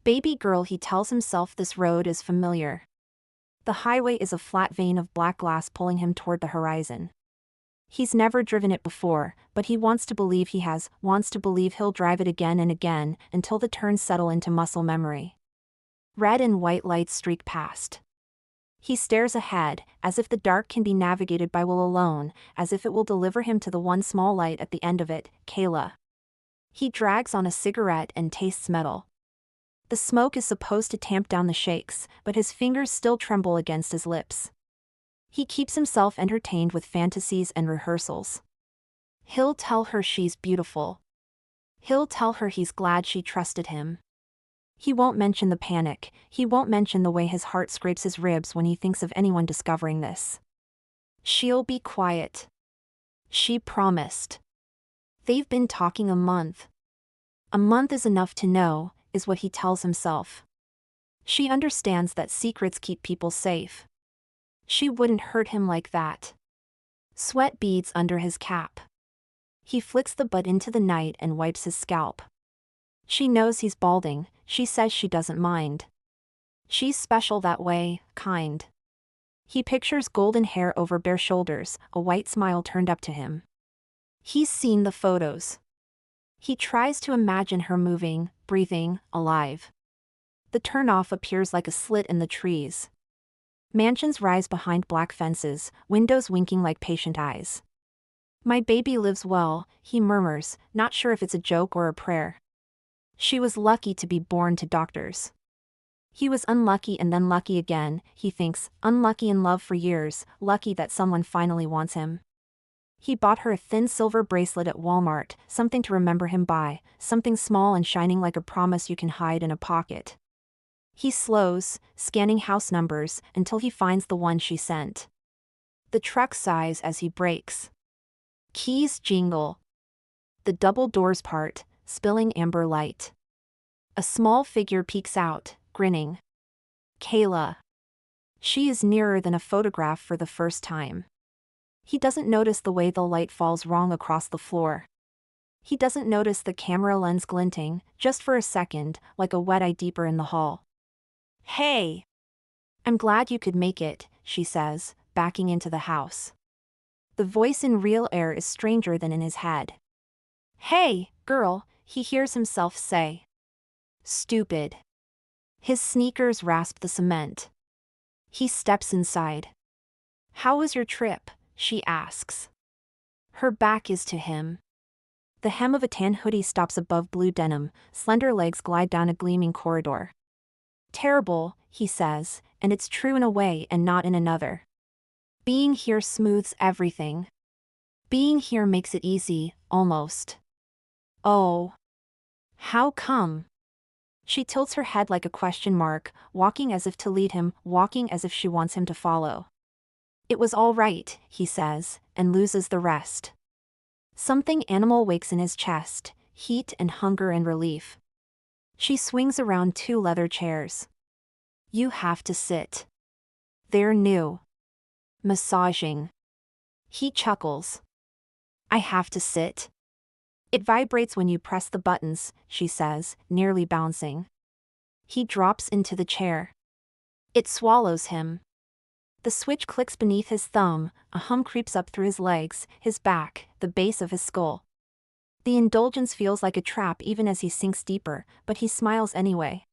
Baby girl, he tells himself, this road is familiar. The highway is a flat vein of black glass pulling him toward the horizon. He's never driven it before, but he wants to believe he has, wants to believe he'll drive it again and again, until the turns settle into muscle memory. Red and white lights streak past. He stares ahead, as if the dark can be navigated by will alone, as if it will deliver him to the one small light at the end of it, Kayla. He drags on a cigarette and tastes metal. The smoke is supposed to tamp down the shakes, but his fingers still tremble against his lips. He keeps himself entertained with fantasies and rehearsals. He'll tell her she's beautiful. He'll tell her he's glad she trusted him. He won't mention the panic, he won't mention the way his heart scrapes his ribs when he thinks of anyone discovering this. She'll be quiet. She promised. They've been talking a month. A month is enough to know, is what he tells himself. She understands that secrets keep people safe. She wouldn't hurt him like that. Sweat beads under his cap. He flicks the butt into the night and wipes his scalp. She knows he's balding, she says she doesn't mind. She's special that way, kind. He pictures golden hair over bare shoulders, a white smile turned up to him. He's seen the photos. He tries to imagine her moving, breathing, alive. The turnoff appears like a slit in the trees. Mansions rise behind black fences, windows winking like patient eyes. My baby lives well, he murmurs, not sure if it's a joke or a prayer. She was lucky to be born to doctors. He was unlucky and then lucky again, he thinks, unlucky in love for years, lucky that someone finally wants him. He bought her a thin silver bracelet at Walmart, something to remember him by, something small and shining like a promise you can hide in a pocket. He slows, scanning house numbers, until he finds the one she sent. The truck sighs as he brakes. Keys jingle. The double doors part, spilling amber light. A small figure peeks out, grinning. Kayla. She is nearer than a photograph for the first time. He doesn't notice the way the light falls wrong across the floor. He doesn't notice the camera lens glinting, just for a second, like a wet eye deeper in the hall. Hey! I'm glad you could make it, she says, backing into the house. The voice in real air is stranger than in his head. Hey, girl, he hears himself say. Stupid. His sneakers rasp the cement. He steps inside. How was your trip? She asks. Her back is to him. The hem of a tan hoodie stops above blue denim, slender legs glide down a gleaming corridor. Terrible, he says, and it's true in a way and not in another. Being here smooths everything. Being here makes it easy, almost. Oh. How come? She tilts her head like a question mark, walking as if to lead him, walking as if she wants him to follow. It was all right, he says, and loses the rest. Something animal wakes in his chest, heat and hunger and relief. She swings around two leather chairs. You have to sit. They're new. Massaging. He chuckles. I have to sit. It vibrates when you press the buttons, she says, nearly bouncing. He drops into the chair. It swallows him. The switch clicks beneath his thumb, a hum creeps up through his legs, his back, the base of his skull. The indulgence feels like a trap even as he sinks deeper, but he smiles anyway.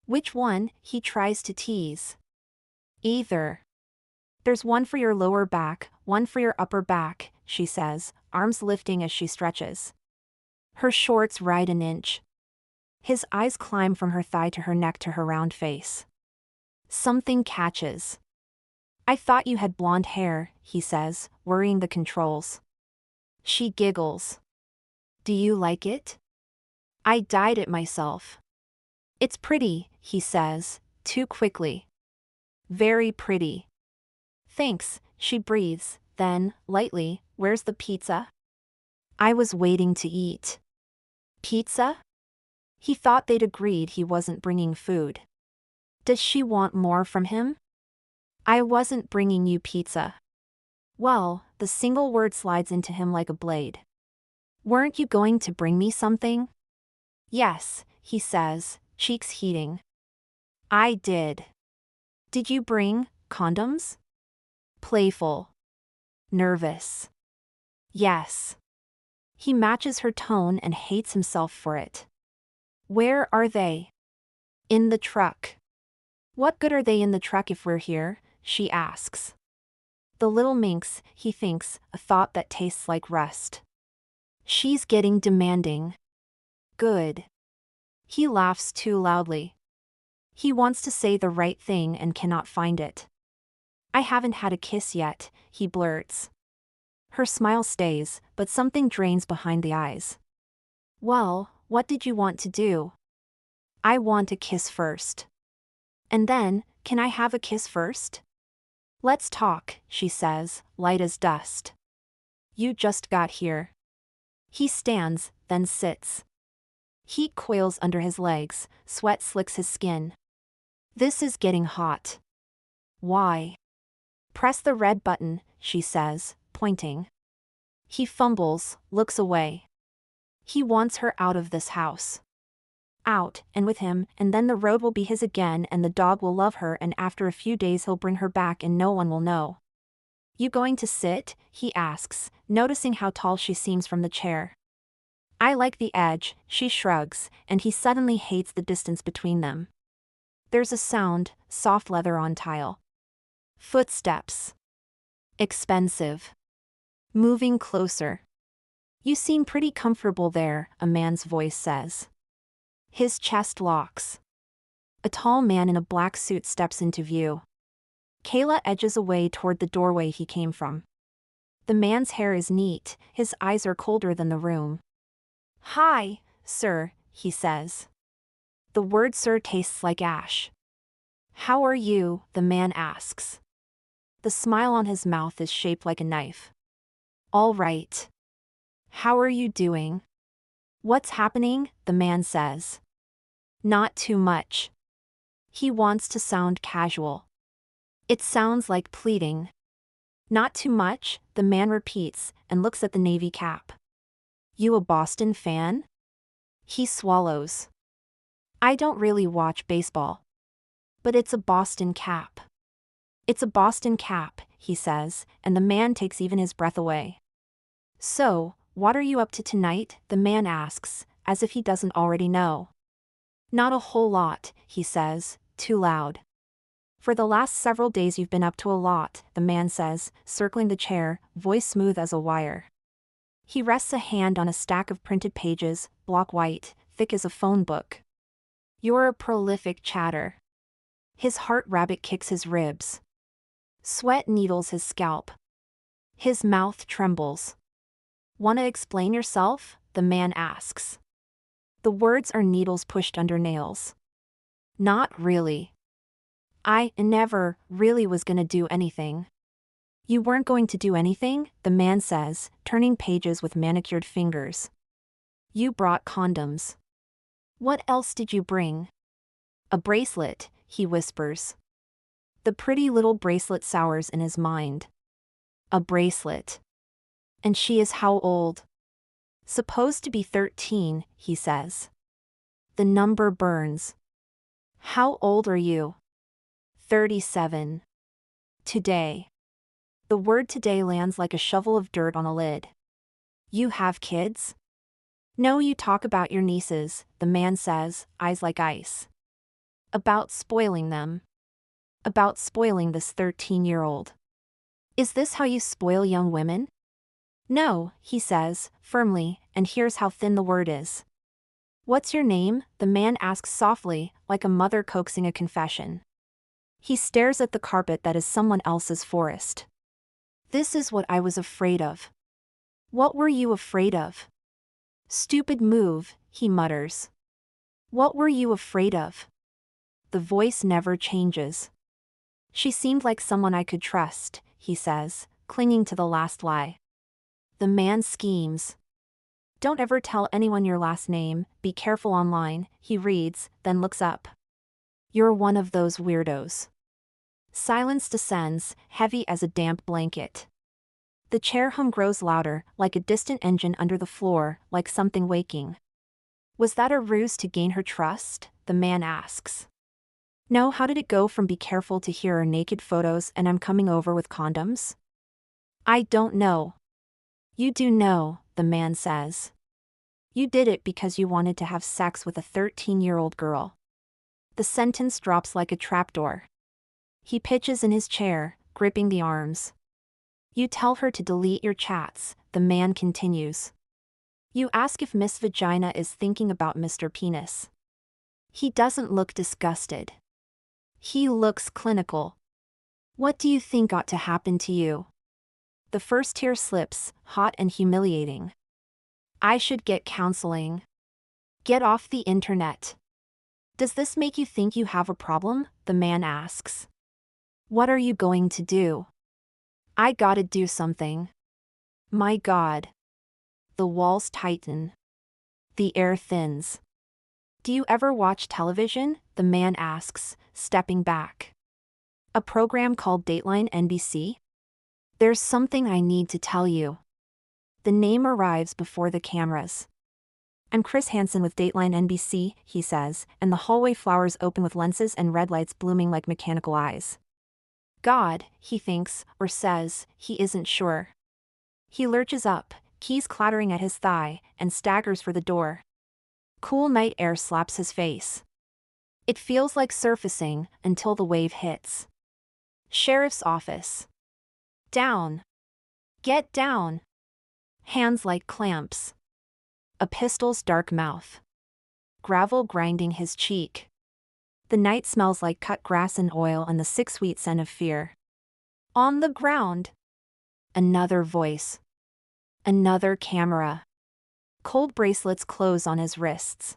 Which one? He tries to tease. Either. There's one for your lower back, one for your upper back, she says, arms lifting as she stretches. Her shorts ride an inch. His eyes climb from her thigh to her neck to her round face. Something catches. I thought you had blonde hair, he says, worrying the controls. She giggles. Do you like it? I dyed it myself. It's pretty, he says, too quickly. Very pretty. Thanks, she breathes, then, lightly, where's the pizza? I was waiting to eat. Pizza? He thought they'd agreed he wasn't bringing food. Does she want more from him? I wasn't bringing you pizza. Well, the single word slides into him like a blade. Weren't you going to bring me something? Yes, he says, cheeks heating. I did. Did you bring condoms? Playful. Nervous. Yes. He matches her tone and hates himself for it. Where are they? In the truck. What good are they in the truck if we're here? She asks. The little minx, he thinks, a thought that tastes like rust. She's getting demanding. Good. He laughs too loudly. He wants to say the right thing and cannot find it. I haven't had a kiss yet, he blurts. Her smile stays, but something drains behind the eyes. Well, what did you want to do? I want a kiss first. And then, can I have a kiss first? Let's talk, she says, light as dust. You just got here. He stands, then sits. Heat coils under his legs, sweat slicks his skin. This is getting hot. Why? Press the red button, she says, pointing. He fumbles, looks away. He wants her out of this house. Out, and with him, and then the road will be his again and the dog will love her and after a few days he'll bring her back and no one will know. You going to sit? He asks, noticing how tall she seems from the chair. I like the edge, she shrugs, and he suddenly hates the distance between them. There's a sound, soft leather on tile. Footsteps. Expensive. Moving closer. You seem pretty comfortable there, a man's voice says. His chest locks. A tall man in a black suit steps into view. Kayla edges away toward the doorway he came from. The man's hair is neat, his eyes are colder than the room. Hi, sir, he says. The word sir tastes like ash. How are you? The man asks. The smile on his mouth is shaped like a knife. All right. How are you doing? What's happening? The man says. Not too much. He wants to sound casual. It sounds like pleading. Not too much, the man repeats and looks at the navy cap. You a Boston fan? He swallows. I don't really watch baseball. But it's a Boston cap. It's a Boston cap, he says, and the man takes even his breath away. So, what are you up to tonight? The man asks, as if he doesn't already know. Not a whole lot, he says, too loud. For the last several days you've been up to a lot, the man says, circling the chair, voice smooth as a wire. He rests a hand on a stack of printed pages, block white, thick as a phone book. You're a prolific chatter. His heart rabbit kicks his ribs. Sweat needles his scalp. His mouth trembles. Wanna explain yourself? The man asks. The words are needles pushed under nails. Not really. I never really was gonna do anything. You weren't going to do anything? The man says, turning pages with manicured fingers. You brought condoms. What else did you bring? A bracelet, he whispers. The pretty little bracelet sours in his mind. A bracelet. And she is how old? Supposed to be 13, he says. The number burns. How old are you? 37. Today. The word today lands like a shovel of dirt on a lid. You have kids? No, you talk about your nieces, the man says, eyes like ice. About spoiling them. About spoiling this 13-year-old. Is this how you spoil young women? No, he says, firmly, and here's how thin the word is. What's your name? The man asks softly, like a mother coaxing a confession. He stares at the carpet that is someone else's forest. This is what I was afraid of. What were you afraid of? Stupid move, he mutters. What were you afraid of? The voice never changes. She seemed like someone I could trust, he says, clinging to the last lie. The man schemes. Don't ever tell anyone your last name, be careful online, he reads, then looks up. You're one of those weirdos. Silence descends, heavy as a damp blanket. The chair hum grows louder, like a distant engine under the floor, like something waking. Was that a ruse to gain her trust? The man asks. No, how did it go from be careful to hear our naked photos and I'm coming over with condoms? I don't know. You do know, the man says. You did it because you wanted to have sex with a 13-year-old girl. The sentence drops like a trapdoor. He pitches in his chair, gripping the arms. You tell her to delete your chats, the man continues. You ask if Miss Vagina is thinking about Mr. Penis. He doesn't look disgusted. He looks clinical. What do you think ought to happen to you? The first tear slips, hot and humiliating. I should get counseling. Get off the internet. Does this make you think you have a problem? The man asks. What are you going to do? I gotta do something. My God. The walls tighten. The air thins. Do you ever watch television? The man asks, stepping back. A program called Dateline NBC? There's something I need to tell you. The name arrives before the cameras. I'm Chris Hansen with Dateline NBC, he says, and the hallway flowers open with lenses and red lights blooming like mechanical eyes. God, he thinks, or says, he isn't sure. He lurches up, keys clattering at his thigh, and staggers for the door. Cool night air slaps his face. It feels like surfacing until the wave hits. Sheriff's office. Down. Get down. Hands like clamps. A pistol's dark mouth. Gravel grinding his cheek. The night smells like cut grass and oil and the sick sweet scent of fear. On the ground. Another voice. Another camera. Cold bracelets close on his wrists.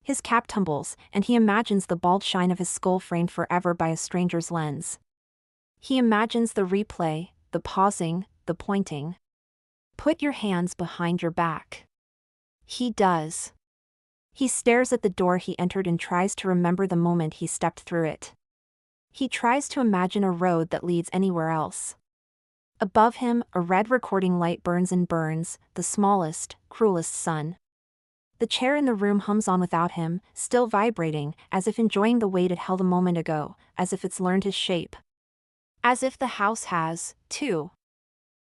His cap tumbles, and he imagines the bald shine of his skull framed forever by a stranger's lens. He imagines the replay, the pausing, the pointing. Put your hands behind your back. He does. He stares at the door he entered and tries to remember the moment he stepped through it. He tries to imagine a road that leads anywhere else. Above him, a red recording light burns and burns, the smallest, cruelest sun. The chair in the room hums on without him, still vibrating, as if enjoying the weight it held a moment ago, as if it's learned his shape. As if the house has, too.